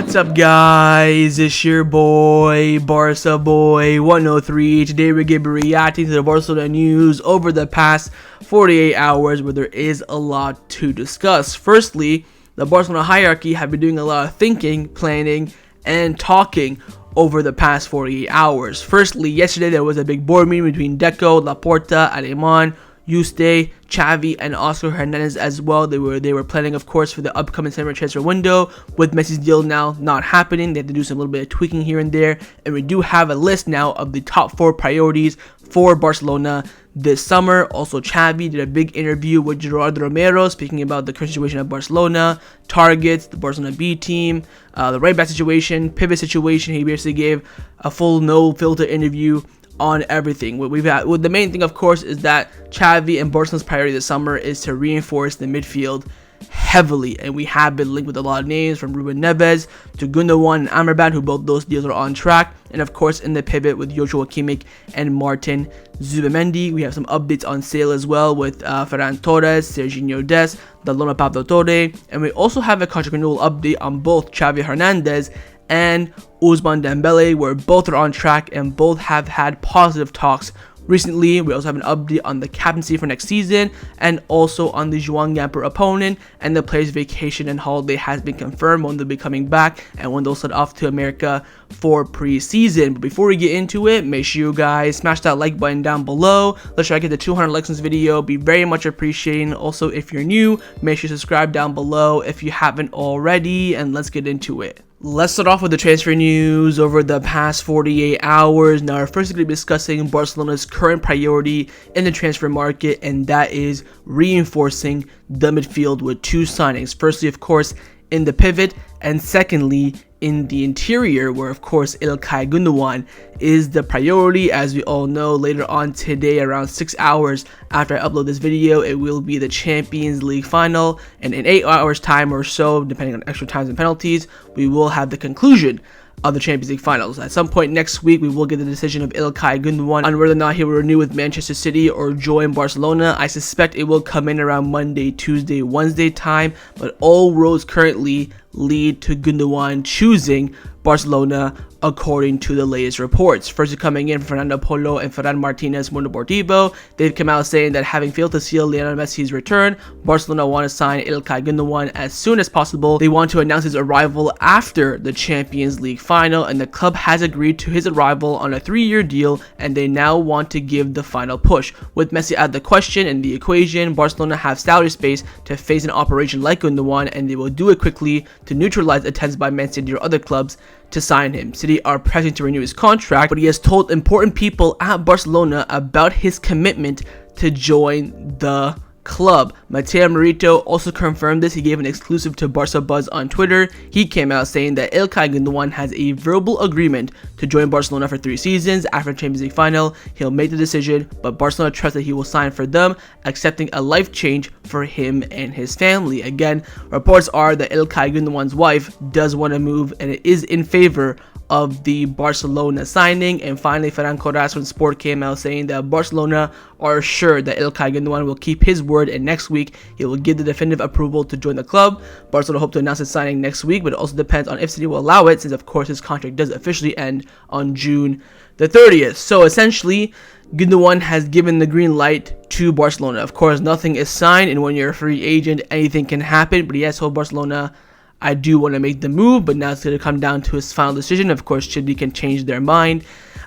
What's up, guys? It's your boy, Barca Boy 103. Today we're going to be reacting to the Barcelona news over the past 48 hours, where there is a lot to discuss. Firstly, the Barcelona hierarchy have been doing a lot of thinking, planning, and talking over the past 48 hours. Firstly, yesterday there was a big board meeting between Deco, Laporta, Alemany, Yuste, Xavi, and Xavi Hernandez as well. They were planning, of course, for the upcoming summer transfer window. With Messi's deal now not happening, they have to do some little bit of tweaking here and there. And we do have a list now of the top 4 priorities for Barcelona this summer. Also, Xavi did a big interview with Gerard Romero, speaking about the current situation of Barcelona, targets, the Barcelona B team, the right back situation, pivot situation. He basically gave a full no-filter interview on everything. The main thing, of course, is that Xavi and Barcelona's priority this summer is to reinforce the midfield heavily, and we have been linked with a lot of names from Ruben Neves to Gundogan and Amrabat, who both those deals are on track. And of course, in the pivot with Kimmich and Martin Zubimendi, we have some updates on sale as well with Ferran Torres, Sergino Dest, the loan of Pablo Torre, and we also have a contract renewal update on both Xavi Hernandez and Ousmane Dembele, where both are on track and both have had positive talks recently. We also have an update on the captaincy for next season, and also on the Joan Gamper opponent, and the players' vacation and holiday has been confirmed when they'll be coming back and when they'll set off to America for preseason. But before we get into it, make sure you guys smash that like button down below. Let's try to get to 200 likes on this video. Be very much appreciated. Also, if you're new, make sure you subscribe down below if you haven't already, and let's get into it. Let's start off with the transfer news over the past 48 hours. Now, we're first going to be discussing Barcelona's current priority in the transfer market, and that is reinforcing the midfield with 2 signings. Firstly, of course, in the pivot, and secondly, in the interior, where of course Ilkay Gunodgan is the priority. As we all know, later on today, around 6 hours after I upload this video, it will be the Champions League final, and in 8 hours time or so, depending on extra times and penalties, we will have the conclusion of the Champions League finals. At some point next week, we will get the decision of Ilkay Gunodgan on whether or not he will renew with Manchester City or join Barcelona. I suspect it will come in around Monday, Tuesday, Wednesday time, but all roads currently lead to Gundogan choosing Barcelona, according to the latest reports. First coming in, Fernando Polo and Ferran Martinez Mundo Deportivo. They've come out saying that having failed to seal Lionel Messi's return, Barcelona want to sign Ilkay Gunodgan as soon as possible. They want to announce his arrival after the Champions League final, and the club has agreed to his arrival on a 3-year deal, and they now want to give the final push. With Messi out of the question in the equation, Barcelona have salary space to face an operation like Gundogan, and they will do it quickly to neutralize attempts by Man City or other clubs to sign him. City are pressing to renew his contract, but he has told important people at Barcelona about his commitment to join the club. Mateu Alemany also confirmed this. He gave an exclusive to Barca Buzz on Twitter. He came out saying that Ilkay Gunodgan has a verbal agreement to join Barcelona for 3 seasons. After the Champions League final, he'll make the decision, but Barcelona trusts that he will sign for them, accepting a life change for him and his family. Again, reports are that Ilkay Gundogan's wife does want to move, and it is in favor of the Barcelona signing. And finally, Ferran Torres from Sport came out saying that Barcelona are sure that Ilkay Gundogan will keep his word, and next week he will give the definitive approval to join the club. Barcelona hope to announce his signing next week, but it also depends on if City will allow it, since of course his contract does officially end on June the 30th. So essentially, Gundogan has given the green light to Barcelona. Of course, nothing is signed, and when you're a free agent, anything can happen, but he has told Barcelona, I do want to make the move, but now it's going to come down to his final decision. Of course, City can change their mind.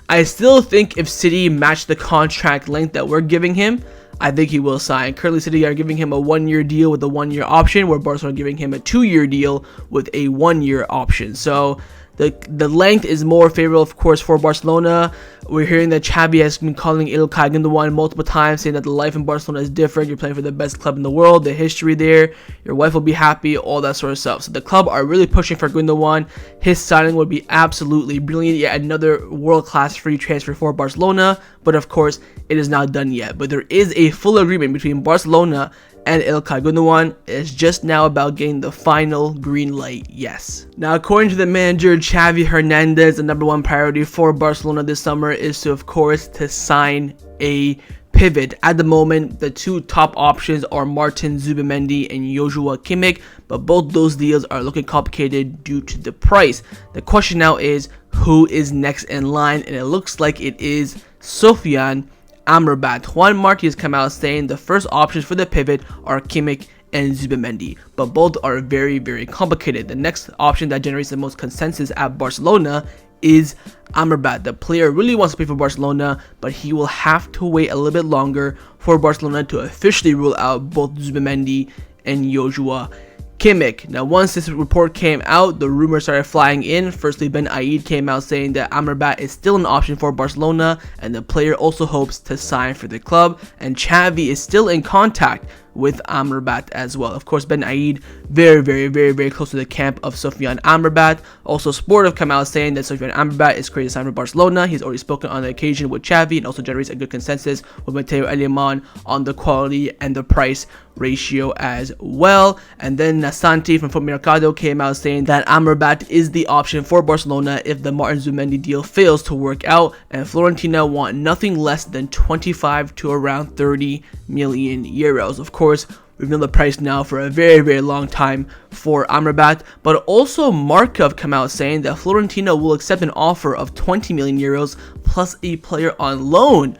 I still think if City match the contract length that we're giving him, I think he will sign. Currently, City are giving him a 1-year deal with a 1-year option, where Barcelona are giving him a 2-year deal with a 1-year option. So the length is more favorable, of course, for Barcelona. We're hearing that Xavi has been calling Ilkay Gundogan multiple times, saying that the life in Barcelona is different. You're playing for the best club in the world, the history there, your wife will be happy, all that sort of stuff. So the club are really pushing for Gundogan. His signing would be absolutely brilliant. Yet another world-class free transfer for Barcelona, but of course, it is not done yet. But there is a full agreement between Barcelona and Ilkay Gundogan. Is just now about getting the final green light, yes. Now, according to the manager, Xavi Hernandez, the #1 priority for Barcelona this summer is to, of course, to sign a pivot. At the moment, the two top options are Martin Zubimendi and Joshua Kimmich, but both those deals are looking complicated due to the price. The question now is, who is next in line? And it looks like it is Sofyan Amrabat. Juan Marti has come out saying the first options for the pivot are Kimmich and Zubimendi, but both are very, very complicated. The next option that generates the most consensus at Barcelona is Amrabat. The player really wants to play for Barcelona, but he will have to wait a little bit longer for Barcelona to officially rule out both Zubimendi and Joshua Kimmich. Now, once this report came out, the rumors started flying in. Firstly, Ben Aid came out saying that Amrabat is still an option for Barcelona, and the player also hopes to sign for the club, and Xavi is still in contact with Amrabat as well. Of course, Ben Aid very close to the camp of Sofyan Amrabat. Also, Sport have come out saying that Sofyan Amrabat is crazy to sign for Barcelona. He's already spoken on the occasion with Xavi and also generates a good consensus with Mateu Alemany on the quality and the price ratio as well. And then Nasanti from Foot Mercado came out saying that Amrabat is the option for Barcelona if the Martin Zubimendi deal fails to work out, and Florentina want nothing less than 25 to around 30 million euros. Of course, we've known the price now for a very long time for Amrabat, but also Marca have come out saying that Florentina will accept an offer of 20 million euros plus a player on loan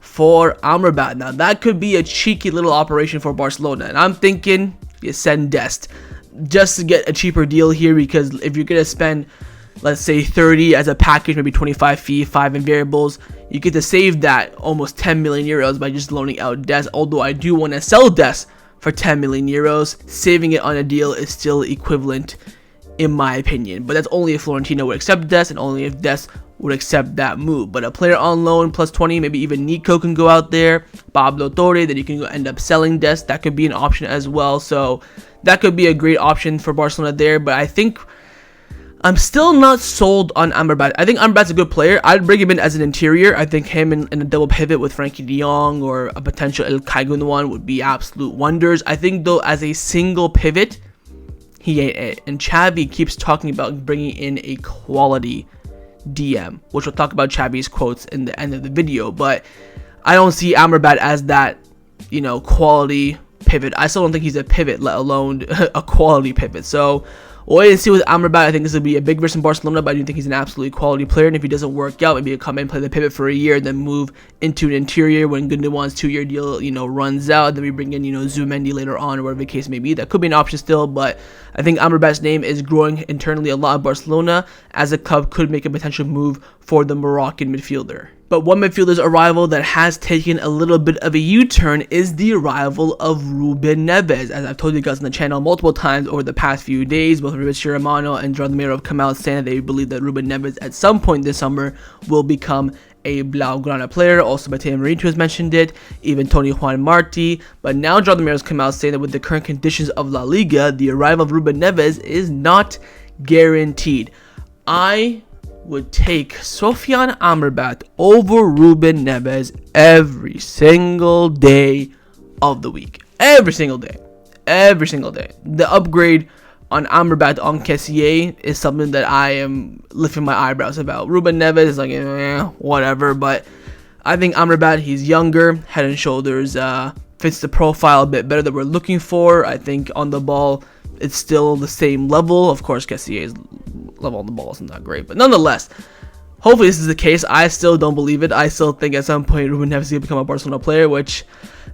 for Amrabat. Now, that could be a cheeky little operation for Barcelona, and I'm thinking you send Dest just to get a cheaper deal here, because if you're gonna spend, let's say 30 as a package, maybe 25 fee, 5 in variables, you get to save that almost 10 million euros by just loaning out Dest. Although I do want to sell Dest for 10 million euros, saving it on a deal is still equivalent in my opinion. But that's only if Florentino would accept Dest, and only if Dest would accept that move. But a player on loan plus 20, maybe even Deco can go out there, Pablo Torre, then you can go end up selling Dest. That could be an option as well. So that could be a great option for Barcelona there. But I think I'm still not sold on Amrabat. I think Amrabat's a good player. I'd bring him in as an interior. I think him in a double pivot with Frankie de Jong or a potential Ilkay Gunodgan would be absolute wonders. I think though, as a single pivot, he ain't it. And Xavi keeps talking about bringing in a quality DM, which we'll talk about Xavi's quotes in the end of the video. But I don't see Amrabat as that, quality pivot. I still don't think he's a pivot, let alone a quality pivot. So we'll wait and see with Amrabat. I think this will be a big risk in Barcelona, but I do think he's an absolutely quality player. And if he doesn't work out, maybe he'll come in, play the pivot for a year, then move into an interior when Gundogan's 2-year deal, runs out. Then we bring in, Zubimendi later on, or whatever the case may be. That could be an option still, but I think Amrabat's name is growing internally a lot in Barcelona, as a club could make a potential move for the Moroccan midfielder. But one midfielder's arrival that has taken a little bit of a U-turn is the arrival of Ruben Neves. As I've told you guys on the channel multiple times over the past few days, both Fabrizio Romano and Gerard Romero have come out saying that they believe that Ruben Neves at some point this summer will become a Blaugrana player. Also, Mateu Alemany has mentioned it, even Tony Juan Marti. But now Gerard Romero has come out saying that with the current conditions of La Liga, the arrival of Ruben Neves is not guaranteed. I would take Sofyan Amrabat over Ruben Neves every single day of the week. Every single day. The upgrade on Amrabat on Kessié is something that I am lifting my eyebrows about. Ruben Neves is like, whatever. But I think Amrabat, he's younger, head and shoulders, fits the profile a bit better that we're looking for. I think on the ball, it's still the same level. Of course, Kessié's level on the ball isn't that great, but nonetheless, hopefully this is the case. I still don't believe it. I still think at some point Ruben Neves will become a Barcelona player, which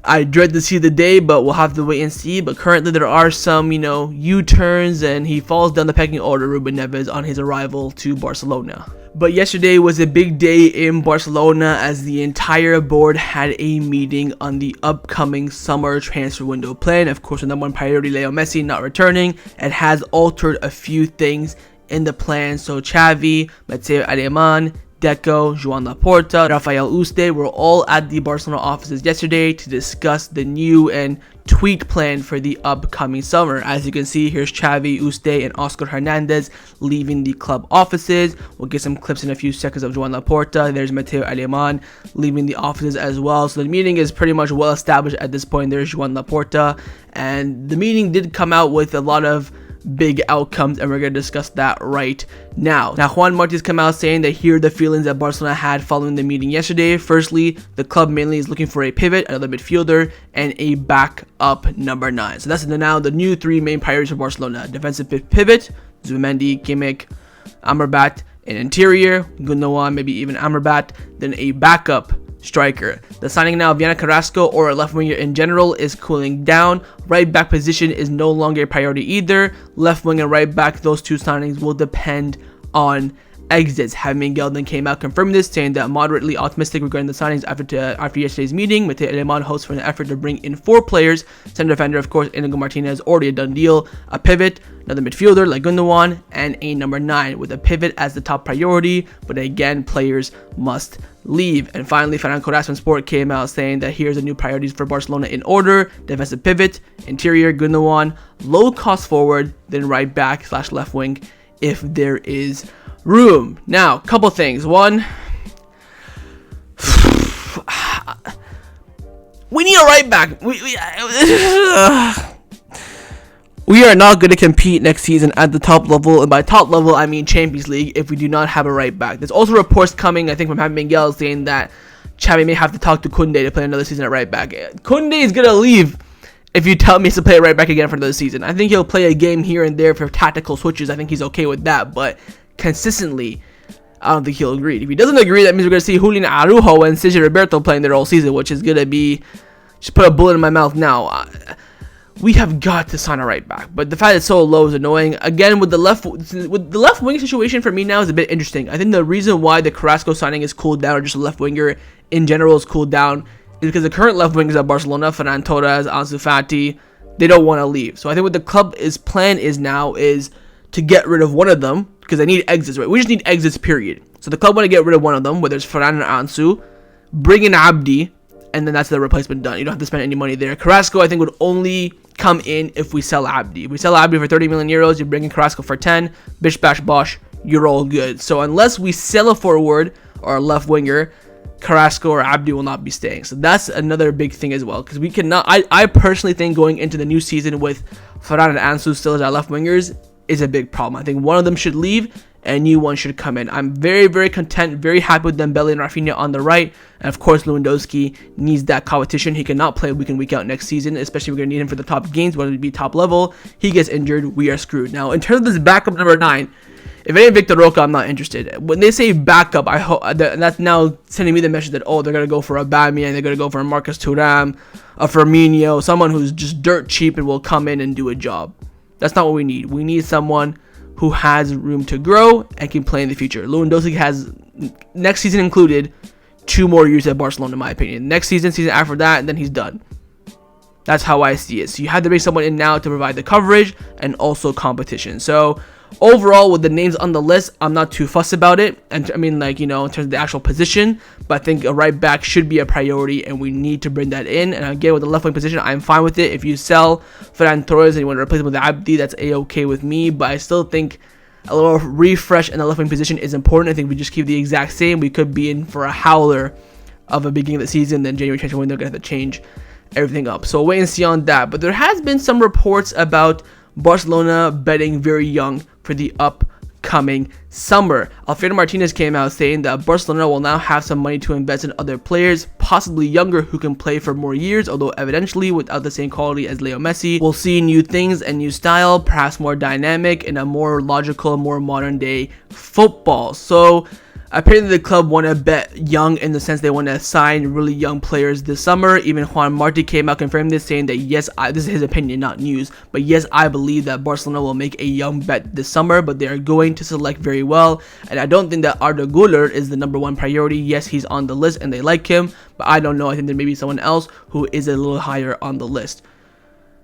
I dread to see the day, but we'll have to wait and see. But currently there are some, U-turns, and he falls down the pecking order, Ruben Neves, on his arrival to Barcelona. But yesterday was a big day in Barcelona, as the entire board had a meeting on the upcoming summer transfer window plan. Of course, the number one priority, Lionel Messi, not returning, and has altered a few things in the plan. So Xavi, Mateu Alemany, Deco, Joan Laporta, Rafael Yuste were all at the Barcelona offices yesterday to discuss the new and tweaked plan for the upcoming summer. As you can see, here's Xavi, Yuste, and Oscar Hernandez leaving the club offices. We'll get some clips in a few seconds of Joan Laporta. There's Mateu Alemany leaving the offices as well. So the meeting is pretty much well established at this point. There's Joan Laporta, and the meeting did come out with a lot of big outcomes, and we're going to discuss that right now. Now, Juan Martí's come out saying that here are the feelings that Barcelona had following the meeting yesterday. Firstly, the club mainly is looking for a pivot, another midfielder, and a backup number 9. So that's now the new 3 main priorities for Barcelona. Defensive pivot, Zubimendi, Kimmich, Amrabat. An interior, Gundogan, maybe even Amrabat. Then a backup striker. The signing now of Yannick Carrasco or a left winger in general is cooling down. Right back position is no longer a priority either. Left wing and right back, those 2 signings will depend on exits. Javi Miguel then came out confirming this, saying that moderately optimistic regarding the signings after yesterday's meeting. Mateu Alemany hopes for an effort to bring in 4 players. Center defender, of course, Ilkay Martinez, already a done deal. A pivot, another midfielder like Gundogan, and a number 9 with a pivot as the top priority. But again, players must leave. And finally, Ferran Torres from Sport came out saying that here's the new priorities for Barcelona in order: defensive pivot, interior, Gundogan, low cost forward, then right back / left wing if there is room. Now, couple things. One, we need a right back. We are not going to compete next season at the top level, and by top level I mean Champions League, if we do not have a right back. There's also reports coming, I think, from Javi Miguel saying that Xavi may have to talk to Koundé to play another season at right back. Koundé is going to leave if you tell me to play right back again for another season. I think he'll play a game here and there for tactical switches. I think he's okay with that, but consistently, I don't think he'll agree. If he doesn't agree, that means we're going to see Julian Araujo and Sergio Roberto playing their whole season, which is going to be, just put a bullet in my mouth now. We have got to sign a right back, but the fact it's so low is annoying. Again, with the left wing situation for me now is a bit interesting. I think the reason why the Carrasco signing is cooled down, or just a left winger in general is cooled down, is because the current left wingers at Barcelona, Ferran Torres, Ansu Fati, they don't want to leave. So I think what the club's plan is now is to get rid of one of them, because they need exits, right? We just need exits, period. So the club want to get rid of one of them, whether it's Ferran or Ansu, bring in Abdi, and then that's the replacement done. You don't have to spend any money there. Carrasco, I think, would only come in if we sell Abdi. If we sell Abdi for 30 million euros, you bring in Carrasco for 10, bish bash bosh, you're all good. So unless we sell a forward or a left winger, Carrasco or Abdi will not be staying. So that's another big thing as well, because we cannot, I personally think going into the new season with Ferran and Ansu still as our left wingers is a big problem. I think one of them should leave and a new one should come in. I'm very, very content, very happy with Dembele and Rafinha on the right. And of course, Lewandowski needs that competition. He cannot play week in, week out next season, especially we're going to need him for the top games, whether it be top level. He gets injured, we are screwed. Now, in terms of this backup number 9, if it ain't Victor Roca, I'm not interested. When they say backup, I hope that's now sending me the message that, oh, they're going to go for a Aubameyang, they're going to go for a Marcus Thuram, a Firmino, someone who's just dirt cheap and will come in and do a job. That's not what we need. We need someone who has room to grow and can play in the future. Lewandowski has, next season included, 2 more years at Barcelona, in my opinion. Next season after that, and then he's done. That's how I see it. So you have to bring someone in now to provide the coverage and also competition. So overall, with the names on the list, I'm not too fussed about it. And I mean, like, you know, in terms of the actual position, but I think a right back should be a priority and we need to bring that in. And again, with the left wing position, I'm fine with it. If you sell Ferran Torres and you want to replace him with Abdi, that's a-okay with me. But I still think a little refresh in the left wing position is important. I think we just keep the exact same. We could be in for a howler of a beginning of the season. Then January transfer window, going to have to change everything up. So wait and see on that. But there has been some reports about Barcelona betting very young for the upcoming summer. Alfredo Martinez came out saying that Barcelona will now have some money to invest in other players, possibly younger, who can play for more years, although evidently without the same quality as Leo Messi. We'll see new things and new style, perhaps more dynamic and a more logical, more modern day football. So apparently the club want to bet young, in the sense they want to sign really young players this summer. Even Juan Martí came out confirming this, saying that yes, this is his opinion, not news, but yes, I believe that Barcelona will make a young bet this summer, but they are going to select very well. And I don't think that Arda Güler is the #1 priority. Yes, he's on the list and they like him, but I don't know. I think there may be someone else who is a little higher on the list.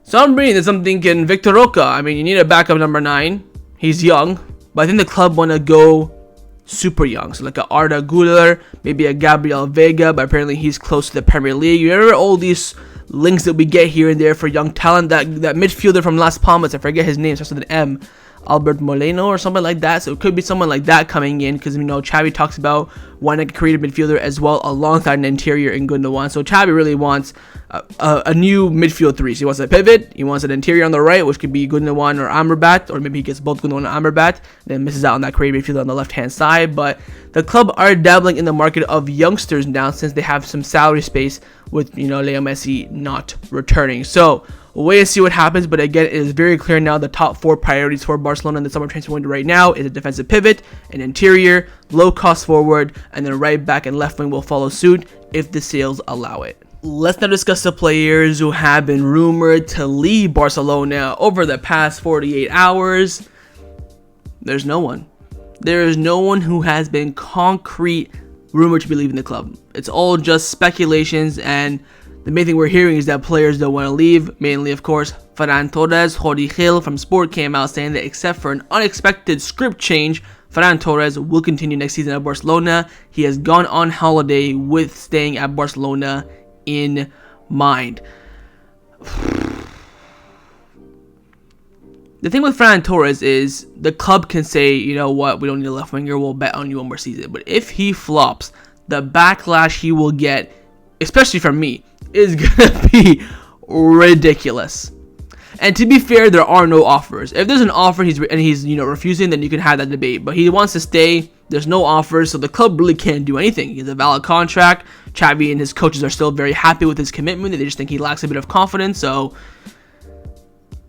So I'm reading this, I'm thinking Victor Roca. I mean, you need a backup number 9. He's young, but I think the club want to go super young, so like a Arda Güler, maybe a Gabriel Vega, but apparently he's close to the Premier League. You remember all these links that we get here and there for young talent? That midfielder from Las Palmas, I forget his name, starts with an M, Albert Moreno or something like that. So it could be someone like that coming in, because you know Xavi talks about wanting a creative midfielder as well alongside an interior in Gundogan. So Xavi really wants a new midfield three. So he wants a pivot, he wants an interior on the right, which could be Gundogan or Amrabat, or maybe he gets both Gundogan and Amrabat, then misses out on that creative midfield on the left hand side. But the club are dabbling in the market of youngsters now, since they have some salary space with, you know, Lionel Messi not returning. So we'll wait and see what happens, but again, it is very clear now the top 4 priorities for Barcelona in the summer transfer window right now is a defensive pivot, an interior, low-cost forward, and then right back and left wing will follow suit if the sales allow it. Let's now discuss the players who have been rumored to leave Barcelona over the past 48 hours. There's no one. There is no one who has been concrete rumored to be leaving the club. It's all just speculations, and the main thing we're hearing is that players don't want to leave. Mainly, of course, Ferran Torres. Jordi Gil from Sport came out saying that except for an unexpected script change, Ferran Torres will continue next season at Barcelona. He has gone on holiday with staying at Barcelona in mind. The thing with Ferran Torres is the club can say, you know what, we don't need a left winger, we'll bet on you one more season. But if he flops, the backlash he will get, especially from me, is gonna be ridiculous. And to be fair, there are no offers. If there's an offer and he's you know refusing, then you can have that debate. But he wants to stay. There's no offers, so the club really can't do anything. He has a valid contract. Xavi and his coaches are still very happy with his commitment. They just think he lacks a bit of confidence. So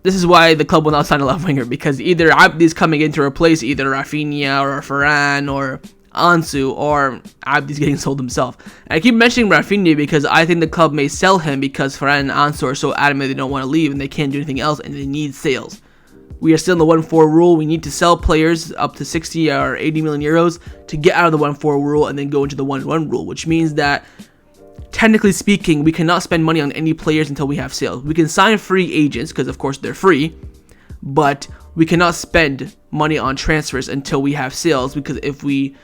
this is why the club will not sign a left winger, because either Abdi's coming in to replace either Rafinha or Ferran or Ansu, or Abdi's getting sold himself. And I keep mentioning Rafinha because I think the club may sell him because Ferran and Ansu are so adamant they don't want to leave and they can't do anything else and they need sales. We are still in the 1-4 rule. We need to sell players up to 60 or 80 million euros to get out of the 1-4 rule and then go into the 1-1 rule, which means that technically speaking, we cannot spend money on any players until we have sales. We can sign free agents because of course they're free, but we cannot spend money on transfers until we have sales, because if we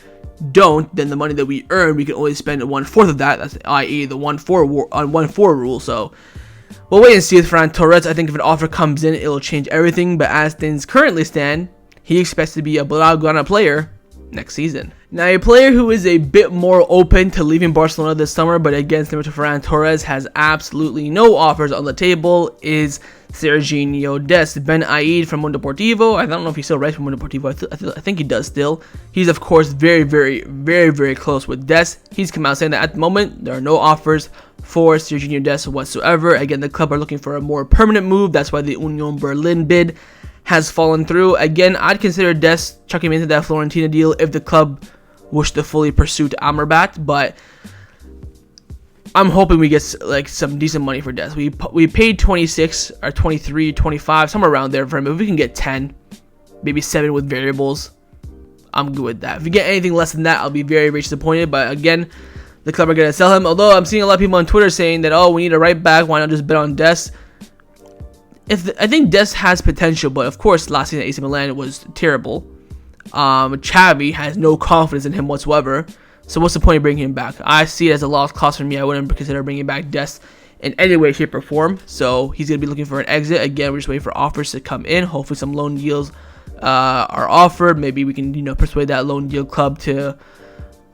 don't, then the money that we earn, we can only spend 1/4 of that. That's i.e. the 1-4 rule. So we'll wait and see with Ferran Torres. I think if an offer comes in, it'll change everything. But as things currently stand, he expects to be a Blaugrana player next season. Now, a player who is a bit more open to leaving Barcelona this summer, but again, similar to Ferran Torres, has absolutely no offers on the table, is Sergino Dest. Ben Aid from Mundo Deportivo. I don't know if he still writes for Mundo Deportivo. I think he does still. He's, of course, very close with Dest. He's come out saying that at the moment, there are no offers for Sergino Dest whatsoever. Again, the club are looking for a more permanent move. That's why the Union Berlin bid has fallen through. Again, I'd consider Dest chucking him into that Florentina deal if the club wished to fully pursue Amrabat, but I'm hoping we get like some decent money for Dest. We paid 26 or 23, 25, somewhere around there for him. If we can get 10, maybe 7 with variables, I'm good with that. If we get anything less than that, I'll be very disappointed. But again, the club are going to sell him. Although I'm seeing a lot of people on Twitter saying that, oh, we need a right back, why not just bet on Dest? I think Dest has potential, but of course last season at AC Milan was terrible. Xavi has no confidence in him whatsoever. So what's the point of bringing him back? I see it as a lost cause for me. I wouldn't consider bringing back Dest in any way, shape, or form. So he's going to be looking for an exit. Again, we're just waiting for offers to come in. Hopefully some loan deals are offered. Maybe we can persuade that loan deal club to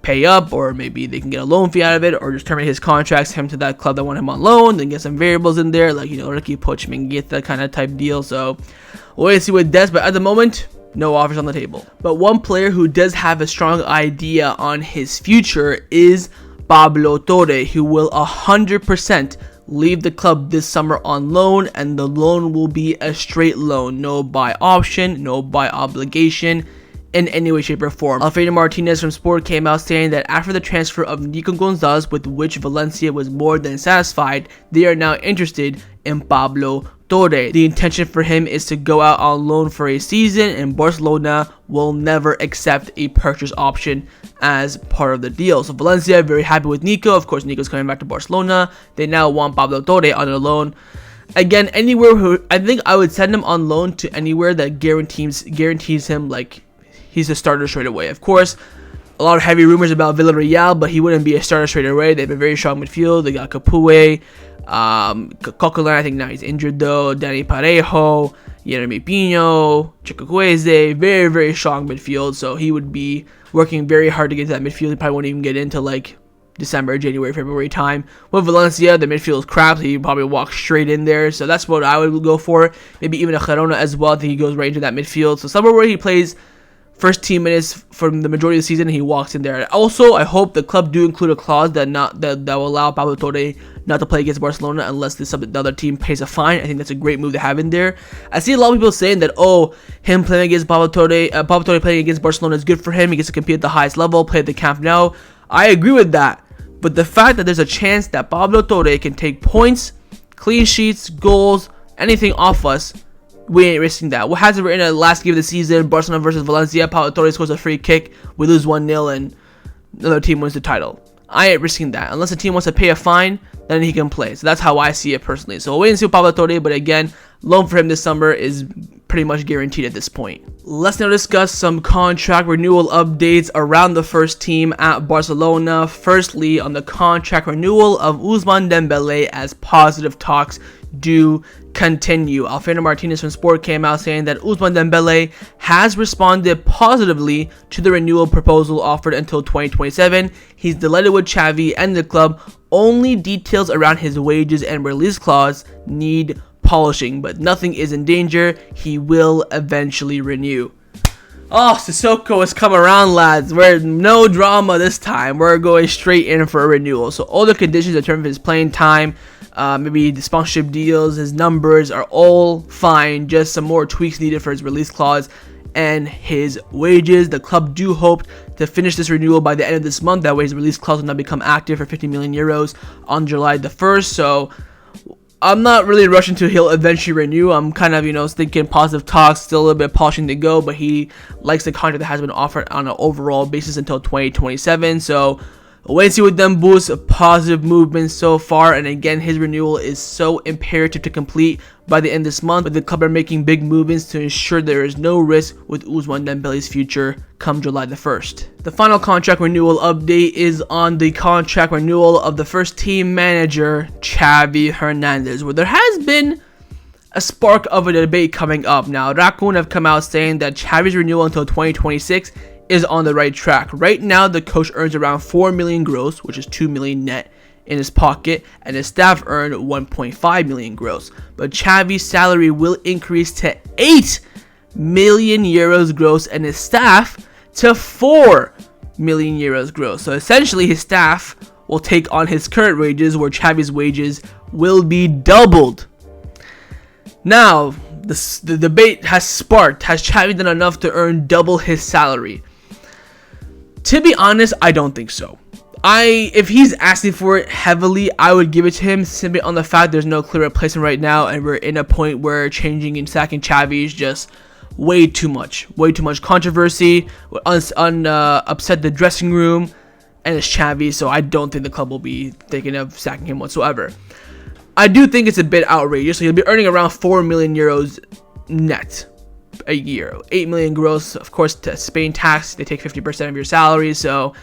pay up, or maybe they can get a loan fee out of it, or just terminate his contract, send him to that club that want him on loan, then get some variables in there, like, Ricky Puig, Mingueza kind of type deal. So we'll wait and see with Dest, but at the moment, no offers on the table. But one player who does have a strong idea on his future is Pablo Torre, who will 100% leave the club this summer on loan, and the loan will be a straight loan, no buy option, no buy obligation in any way, shape, or form. Alfredo Martinez from Sport came out saying that after the transfer of Nico Gonzalez, with which Valencia was more than satisfied, they are now interested in Pablo Torre. The intention for him is to go out on loan for a season, and Barcelona will never accept a purchase option as part of the deal. So Valencia very happy with Nico. Of course, Nico's coming back to Barcelona. They now want Pablo Torre on a loan. Again, anywhere I think I would send him on loan to anywhere that guarantees him like he's a starter straight away. Of course, a lot of heavy rumors about Villarreal, but he wouldn't be a starter straight away. They have a very strong midfield. They got Capoue, Coquelin, I think now he's injured though, Danny Parejo, Yeremy Pino, Chicoqueze, very strong midfield. So he would be working very hard to get to that midfield. He probably won't even get into like December, January, February time. With Valencia, the midfield is crap, so he probably walk straight in there. So that's what I would go for. Maybe even a Girona as well. I think he goes right into that midfield. So somewhere where he plays first team minutes for the majority of the season, he walks in there. Also, I hope the club do include a clause that will allow Pablo Torre not to play against Barcelona unless the other team pays a fine. I think that's a great move to have in there. I see a lot of people saying that, oh, him playing against Pablo Torre playing against Barcelona is good for him. He gets to compete at the highest level, play at the Camp Nou. I agree with that. But the fact that there's a chance that Pablo Torre can take points, clean sheets, goals, anything off us, we ain't risking that. What has it in the last game of the season, Barcelona versus Valencia, Pablo Torre scores a free kick, we lose 1-0, and another team wins the title. I ain't risking that. Unless the team wants to pay a fine, then he can play. So that's how I see it personally. So we'll wait and see with Pablo Torre, but again, loan for him this summer is pretty much guaranteed at this point. Let's now discuss some contract renewal updates around the first team at Barcelona. Firstly, on the contract renewal of Ousmane Dembele, as positive talks do continue. Alfredo Martinez from Sport came out saying that Ousmane Dembele has responded positively to the renewal proposal offered until 2027. He's delighted with Xavi and the club. Only details around his wages and release clause need polishing, but nothing is in danger. He will eventually renew. Oh, Sissoko has come around, lads. We're no drama this time. We're going straight in for a renewal. So all the conditions in terms of his playing time, maybe the sponsorship deals, his numbers are all fine. Just some more tweaks needed for his release clause and his wages. The club do hope to finish this renewal by the end of this month. That way his release clause will not become active for 50 million euros on July the 1st. So I'm not really rushing to he'll eventually renew. I'm kind of, thinking positive talks, still a little bit of polishing to go, but he likes the contract that has been offered on an overall basis until 2027. So wait and see with them boosts, positive movement so far. And again, his renewal is so imperative to complete by the end of this month. But the club are making big movements to ensure there is no risk with Ousmane Dembele's future come July the 1st. The final contract renewal update is on the contract renewal of the first team manager, Xavi Hernandez, where there has been a spark of a debate coming up. Now, Raccoon have come out saying that Xavi's renewal until 2026 is on the right track. Right now, the coach earns around 4 million gross, which is 2 million net in his pocket, and his staff earn 1.5 million gross. But Xavi's salary will increase to 8 million euros gross and his staff to 4 million euros gross. So essentially, his staff will take on his current wages, where Xavi's wages will be doubled. Now, the debate has sparked. Has Xavi done enough to earn double his salary? To be honest, I don't think so. If he's asking for it heavily, I would give it to him simply on the fact there's no clear replacement right now, and we're in a point where changing and sacking Xavi is just way too much controversy, upset the dressing room, and it's Xavi, so I don't think the club will be thinking of sacking him whatsoever. I do think it's a bit outrageous. So he'll be earning around 4 million euros net a year, 8 million gross. Of course, to Spain tax, they take 50% of your salary, so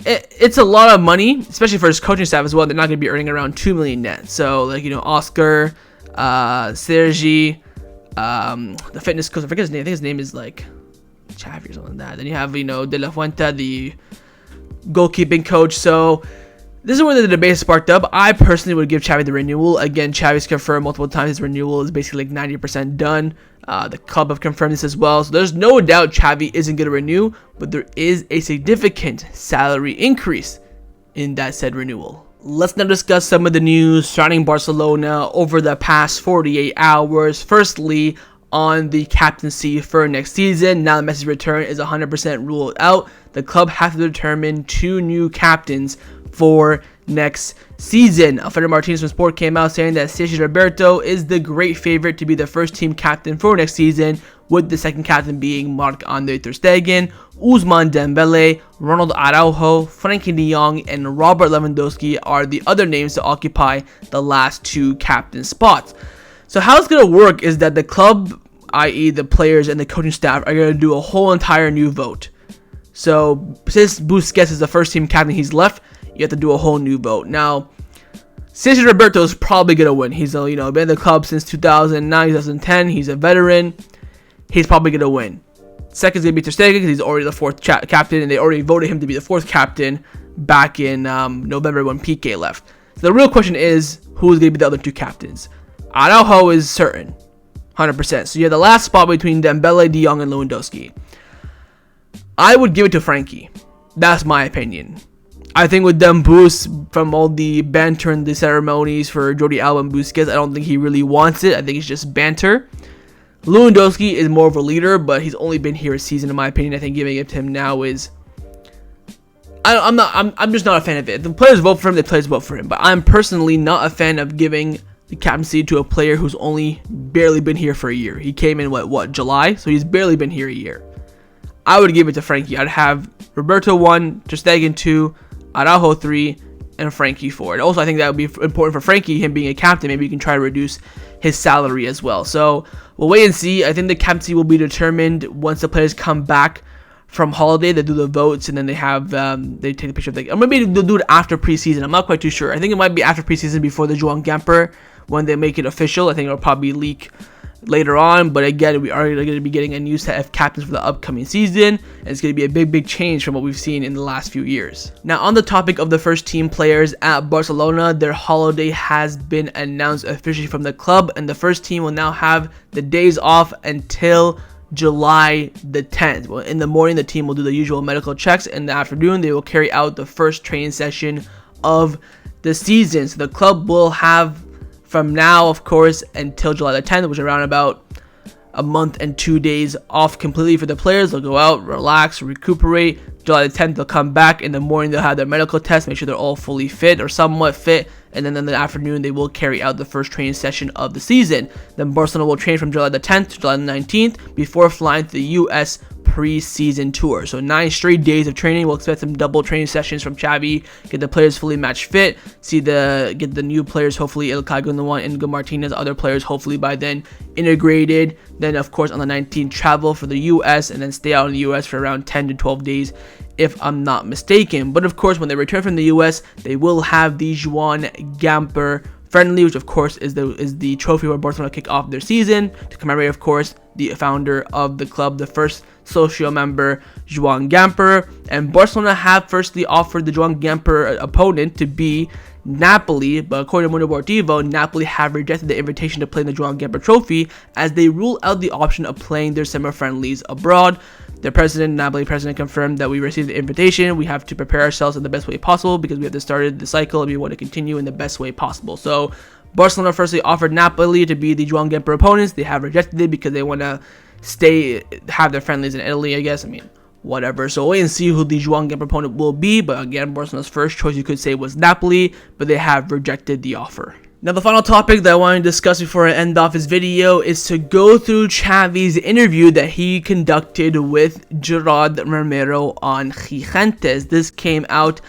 it's a lot of money, especially for his coaching staff as well. They're not going to be earning around 2 million net. So, Oscar, Sergi, the fitness coach, I forget his name. I think his name is like Xavi or something like that. Then you have, De La Fuente, the goalkeeping coach. So this is where the debate sparked up. I personally would give Xavi the renewal. Again, Xavi's confirmed multiple times his renewal is basically like 90% done. The club have confirmed this as well. So there's no doubt Xavi isn't going to renew, but there is a significant salary increase in that said renewal. Let's now discuss some of the news surrounding Barcelona over the past 48 hours. Firstly, on the captaincy for next season. Now that Messi's return is 100% ruled out, the club has to determine 2 new captains for next season. Alfredo Martinez from Sport came out saying that Sergio Roberto is the great favorite to be the first team captain for next season, with the second captain being Marc-Andre ter Stegen, Ousmane Dembele, Ronald Araujo, Frenkie de Jong, and Robert Lewandowski are the other names to occupy the last 2 captain spots. So how it's going to work is that the club, i.e. the players and the coaching staff, are going to do a whole entire new vote. So since Busquets is the first team captain, he's left, you have to do a whole new vote. Now, Sergio Roberto is probably going to win. He's been in the club since 2009, 2010. He's a veteran. He's probably going to win. Second is going to be ter Stegen because he's already the 4th captain, and they already voted him to be the 4th captain. back in November when Piqué left. So the real question is, who's going to be the other two captains? Araujo is certain, 100%. So you have the last spot between Dembele, De Jong, and Lewandowski. I would give it to Frankie. That's my opinion. I think with them boosts from all the banter and the ceremonies for Jordi Alba and Busquets, I don't think he really wants it. I think it's just banter. Lewandowski is more of a leader, but he's only been here a season, in my opinion. I think giving it to him now is... I'm just not a fan of it. If the players vote for him, the players vote for him. But I'm personally not a fan of giving the captaincy to a player who's only barely been here for a year. He came in, what, July? So he's barely been here a year. I would give it to Frankie. I'd have Roberto 1, Ter Stegen 2, Araujo 3, and Frankie 4. And also, I think that would be important for Frankie, him being a captain. Maybe you can try to reduce his salary as well. So we'll wait and see. I think the captaincy will be determined once the players come back from holiday. They do the votes, and then they have they take a picture of the... Or maybe they'll do it after preseason. I'm not quite too sure. I think it might be after preseason, before the Joan Gamper, when they make it official. I think it'll probably leak later on, but again, we are going to be getting a new set of captains for the upcoming season, and it's going to be a big change from what we've seen in the last few years. Now, on the topic of the first team players at Barcelona, their holiday has been announced officially from the club, and the first team will now have the days off until July the 10th. Well, in the morning, the team will do the usual medical checks. In the afternoon, they will carry out the first training session of the season. So the club will have, from now, of course, until July the 10th, which is around about a month and 2 days off completely for the players. They'll go out, relax, recuperate. July the 10th, they'll come back. In the morning, they'll have their medical test, make sure they're all fully fit or somewhat fit. And then in the afternoon, they will carry out the first training session of the season. Then Barcelona will train from July the 10th to July the 19th before flying to the U.S. pre-season tour. So 9 straight days of training. We'll expect some double training sessions from Xavi, get the players fully match fit, get the new players, hopefully Ilkay Gunodgan and Inigo Martinez, other players hopefully by then integrated. Then of course on the 19th, travel for the US and then stay out in the US for around 10 to 12 days if I'm not mistaken. But of course when they return from the US, they will have the Joan Gamper friendly, which of course is the trophy where Barcelona kick off their season to commemorate, of course, the founder of the club, the first social member, Joan Gamper. And Barcelona have firstly offered the Joan Gamper opponent to be Napoli, but according to Mundo Deportivo, Napoli have rejected the invitation to play in the Joan Gamper Trophy as they rule out the option of playing their semi-friendlies abroad. The Napoli president, confirmed that we received the invitation. We have to prepare ourselves in the best way possible because we have to start the cycle and we want to continue in the best way possible. So Barcelona firstly offered Napoli to be the Joan Gamper opponents. They have rejected it because they want to have their friendlies in Italy, I guess. I mean, whatever. So wait and see who the Joan Gamper opponent will be. But again, Barcelona's first choice, you could say, was Napoli, but they have rejected the offer. Now, the final topic that I want to discuss before I end off this video is to go through Xavi's interview that he conducted with Gerard Romero on Gigantes. This came out,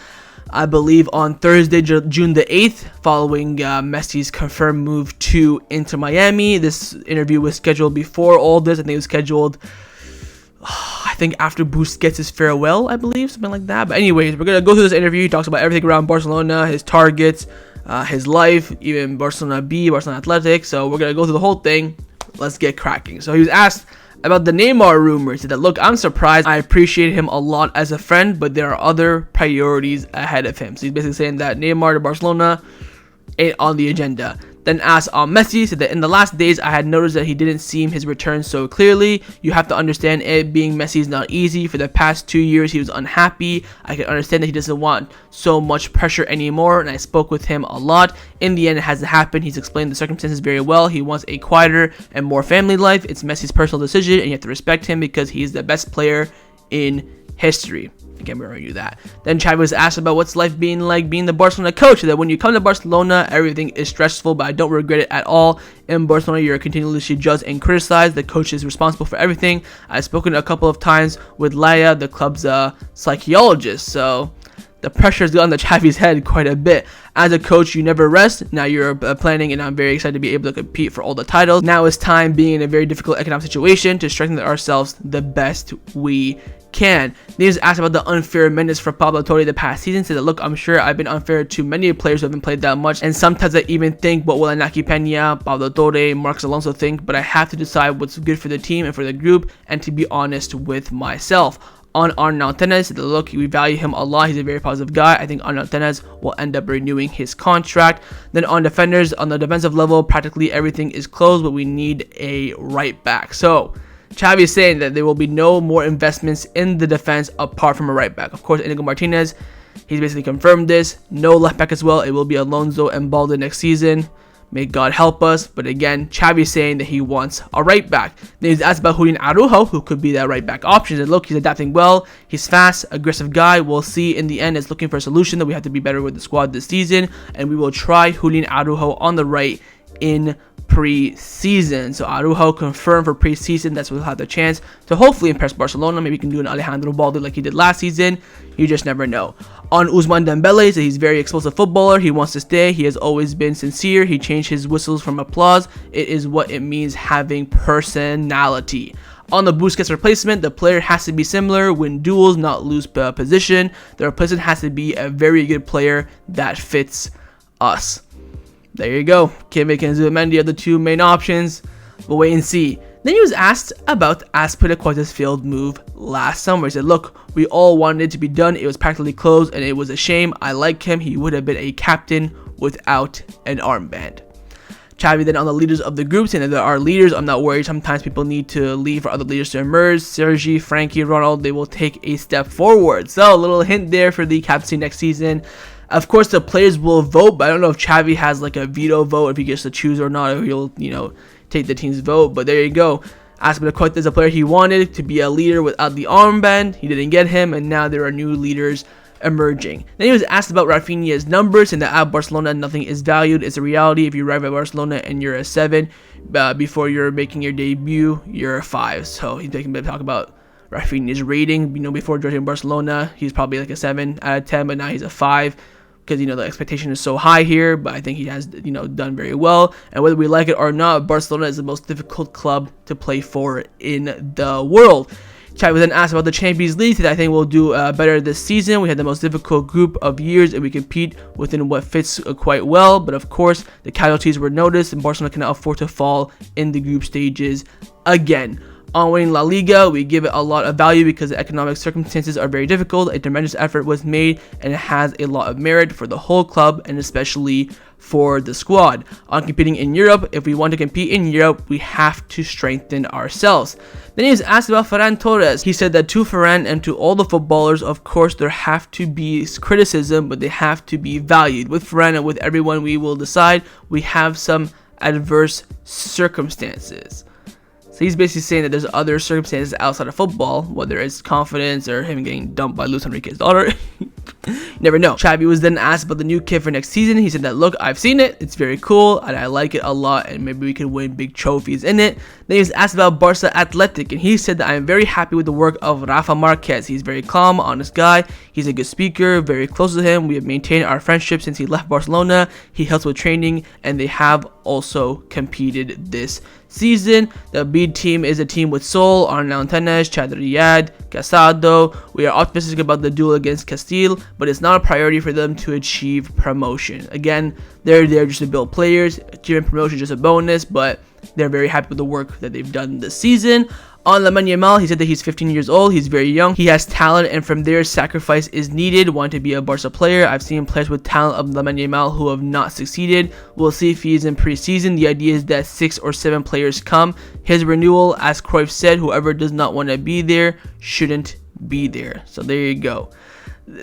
I believe, on Thursday, June the 8th, following Messi's confirmed move to Inter Miami. This interview was scheduled before all this. I think it was scheduled, after Busquets' farewell, I believe, something like that. But anyways, we're going to go through this interview. He talks about everything around Barcelona, his targets, his life, even Barcelona B, Barcelona Athletic. So we're going to go through the whole thing. Let's get cracking. So he was asked about the Neymar rumors. He said that, look, I'm surprised. I appreciate him a lot as a friend, but there are other priorities ahead of him. So he's basically saying that Neymar to Barcelona ain't on the agenda. Then asked on Messi, said that in the last days I had noticed that he didn't see his return so clearly. You have to understand, it being Messi is not easy. For the past 2 years he was unhappy. I can understand that he doesn't want so much pressure anymore, and I spoke with him a lot. In the end, it hasn't happened. He's explained the circumstances very well. He wants a quieter and more family life. It's Messi's personal decision, and you have to respect him because he's the best player in history. Again, we already knew that. Then Xavi was asked about what's life being like being the Barcelona coach. That when you come to Barcelona, everything is stressful, but I don't regret it at all. In Barcelona, you're continuously judged and criticized. The coach is responsible for everything. I've spoken a couple of times with Laia, the club's psychologist. So the pressure has gone to Xavi's head quite a bit. As a coach, you never rest. Now you're planning, and I'm very excited to be able to compete for all the titles. Now it's time, being in a very difficult economic situation, to strengthen ourselves the best we can. He was asked about the unfair minutes for Pablo Torre the past season. Said that, look, I'm sure I've been unfair to many players who haven't played that much, and sometimes I even think, what will Inaki Peña, Pablo Torre, Marcos Alonso think? But I have to decide what's good for the team and for the group, and to be honest with myself. On Arnau Tenes, look, we value him a lot. He's a very positive guy. I think Arnau Tenes will end up renewing his contract. Then on defenders, on the defensive level, practically everything is closed, but we need a right back. So Xavi is saying that there will be no more investments in the defense apart from a right back. Of course, Inigo Martinez, he's basically confirmed this. No left back as well. It will be Alonso and Balde next season. May God help us. But again, Xavi is saying that he wants a right back. Then he's asked about Julian Araujo, who could be that right back option. And look, he's adapting well. He's fast, aggressive guy. We'll see in the end. It's looking for a solution that we have to be better with the squad this season. And we will try Julian Araujo on the right in pre-season. So Araujo confirmed for pre-season. That's when we'll have the chance to hopefully impress Barcelona. Maybe we can do an Alejandro Balde like he did last season. You just never know. On Ousmane Dembele, so he's a very explosive footballer. He wants to stay. He has always been sincere. He changed his whistles from applause. It is what it means having personality. On the Busquets replacement, the player has to be similar, win duels, not lose position. The replacement has to be a very good player that fits us. There you go. Kimmich and Zubimendi are the two main options. We'll wait and see. Then he was asked about Azpilicueta's failed move last summer. He said, look, we all wanted it to be done. It was practically closed and it was a shame. I like him. He would have been a captain without an armband. Xavi then on the leaders of the group, saying that there are leaders. I'm not worried. Sometimes people need to leave for other leaders to emerge. Sergi, Frankie, Ronald, they will take a step forward. So a little hint there for the captaincy next season. Of course, the players will vote, but I don't know if Xavi has like a veto vote, if he gets to choose or not, or he'll, take the team's vote. But there you go. Azpilicueta is a player he wanted to be a leader without the armband. He didn't get him, and now there are new leaders emerging. Then he was asked about Rafinha's numbers, and that at Barcelona nothing is valued. It's a reality. If you arrive at Barcelona and you're a 7 before you're making your debut, you're a 5. So he's taking a bit of talk about Rafinha's rating. Before joining Barcelona, he's probably like a 7 out of 10, but now he's a 5. Because, the expectation is so high here, but I think he has, done very well. And whether we like it or not, Barcelona is the most difficult club to play for in the world. Xavi then asked about the Champions League. That I think we'll do better this season. We had the most difficult group of years, and we compete within what fits quite well. But of course, the casualties were noticed, and Barcelona cannot afford to fall in the group stages again. On winning La Liga, we give it a lot of value because the economic circumstances are very difficult. A tremendous effort was made, and it has a lot of merit for the whole club and especially for the squad. On competing in Europe, if we want to compete in Europe, we have to strengthen ourselves. Then he was asked about Ferran Torres. He said that to Ferran and to all the footballers, of course, there have to be criticism, but they have to be valued. With Ferran and with everyone, we will decide. We have some adverse circumstances. So he's basically saying that there's other circumstances outside of football, whether it's confidence or him getting dumped by Luis Enrique's daughter. You never know. Xavi was then asked about the new kit for next season. He said that, look, I've seen it. It's very cool, and I like it a lot, and maybe we can win big trophies in it. Then he was asked about Barca Athletic, and he said that I'm very happy with the work of Rafa Marquez. He's very calm, honest guy. He's a good speaker, very close to him. We have maintained our friendship since he left Barcelona. He helps with training, and they have also competed this season. The B team is a team with soul. Arnau Tenes, Chad Riyad, Casado. We are optimistic about the duel against Castile, but it's not a priority for them to achieve promotion. Again, they're there just to build players. Achieving promotion is just a bonus, but they're very happy with the work that they've done this season. On Lamine Yamal, he said that he's 15 years old. He's very young. He has talent, and from there, sacrifice is needed. Want to be a Barca player. I've seen players with talent of Lamine Yamal who have not succeeded. We'll see if he's in preseason. The idea is that 6 or 7 players come. His renewal, as Cruyff said, whoever does not want to be there shouldn't be there. So there you go.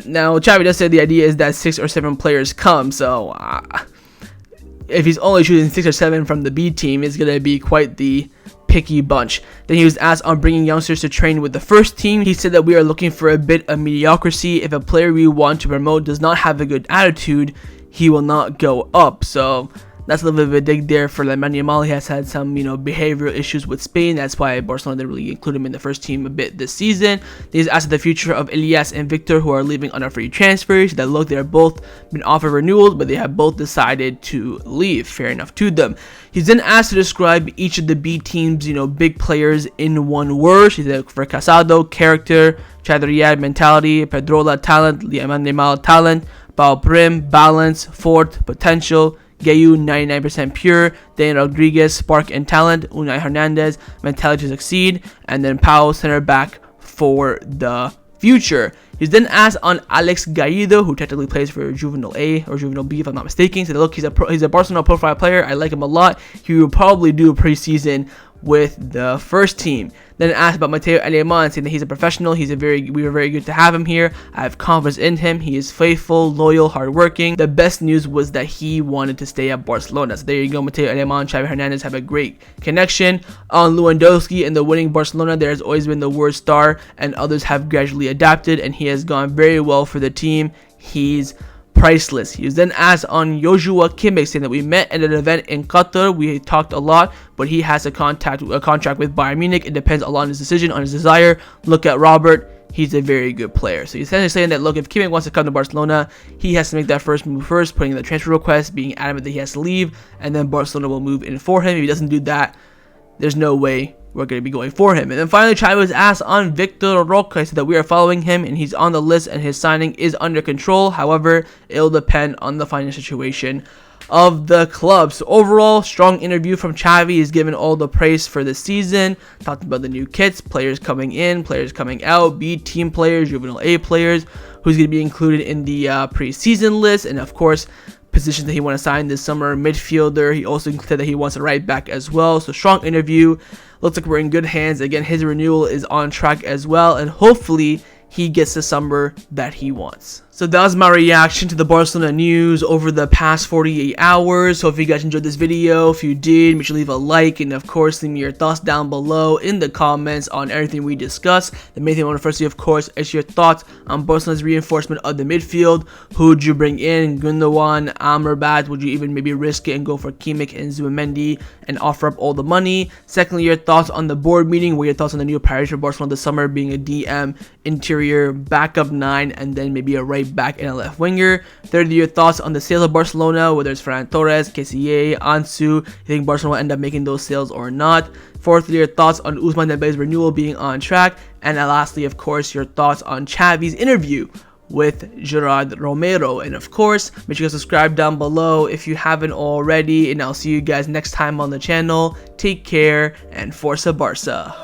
Now, Xavi does say the idea is that 6 or 7 players come. So if he's only choosing 6 or 7 from the B team, it's going to be quite the picky bunch. Then he was asked on bringing youngsters to train with the first team. He said that we are looking for a bit of mediocrity. If a player we want to promote does not have a good attitude, he will not go up. So that's a little bit of a dig there for Lamine Yamal. He has had some, behavioral issues with Spain. That's why Barcelona didn't really include him in the first team a bit this season. He's asked the future of Elias and Victor, who are leaving on a free transfer. That look, they're both been offered renewals, but they have both decided to leave. Fair enough to them. He's then asked to describe each of the B teams, big players in one word. He said for Casado, character; Chad Riyad, mentality; Pedrola, talent; Lamine Yamal, talent; Pau Prim, balance; Fort, potential; Gayu, 99% pure; Daniel Rodriguez, spark and talent; Unai Hernandez, mentality to succeed; and then Pau, center back, for the future. He's then asked on Alex Garrido, who technically plays for Juvenile A or Juvenile B if I'm not mistaken. He said, look, he's a Barcelona profile player. I like him a lot. He will probably do a preseason with the first team. Then asked about Mateu Alemany, saying that he's a professional. We were very good to have him here. I have confidence in him. He is faithful, loyal, hardworking. The best news was that he wanted to stay at Barcelona. So there you go. Mateu Alemany, Xavi Hernandez have a great connection. On Lewandowski and the winning Barcelona, there has always been the word star, and others have gradually adapted, and he has gone very well for the team. He's priceless. He was then asked on Joshua Kimmich, saying that we met at an event in Qatar. We talked a lot, but he has a contract with Bayern Munich. It depends a lot on his decision, on his desire. Look at Robert. He's a very good player. So he's essentially saying that, look, if Kimmich wants to come to Barcelona, he has to make that first move first, putting in the transfer request, being adamant that he has to leave, and then Barcelona will move in for him. If he doesn't do that, there's no way we're going to be going for him. And then finally, Xavi was asked on Victor Roque. He said that we are following him and he's on the list and his signing is under control. However, it'll depend on the financial situation of the club. So overall, strong interview from Xavi. He's given all the praise for the season, talking about the new kits, players coming in, players coming out, B team players, Juvenile A players, who's going to be included in the preseason list, and of course, positions that he wants to sign this summer. Midfielder. He also said that he wants a right back as well. So strong interview. Looks like we're in good hands. Again, his renewal is on track as well, and hopefully he gets the summer that he wants. So that was my reaction to the Barcelona news over the past 48 hours. So if you guys enjoyed this video, if you did, make sure to leave a like, and of course leave me your thoughts down below in the comments on everything we discussed. The main thing I want to first see, of course, is your thoughts on Barcelona's reinforcement of the midfield. Who would you bring in? Gundogan, Amrabat? Would you even maybe risk it and go for Kimmich and Zubimendi and offer up all the money? Secondly, your thoughts on the board meeting. What are your thoughts on the new priorities for Barcelona this summer, being a DM, interior, backup 9, and then maybe a right back and a left winger? Thirdly, your thoughts on the sales of Barcelona, whether it's Ferran Torres, KCA, Ansu. You think Barcelona will end up making those sales or not? Fourthly, your thoughts on Ousmane Dembele's renewal being on track. And lastly, of course, your thoughts on Xavi's interview with Gerard Romero. And of course, make sure to subscribe down below if you haven't already, and I'll see you guys next time on the channel. Take care, and Forza Barca.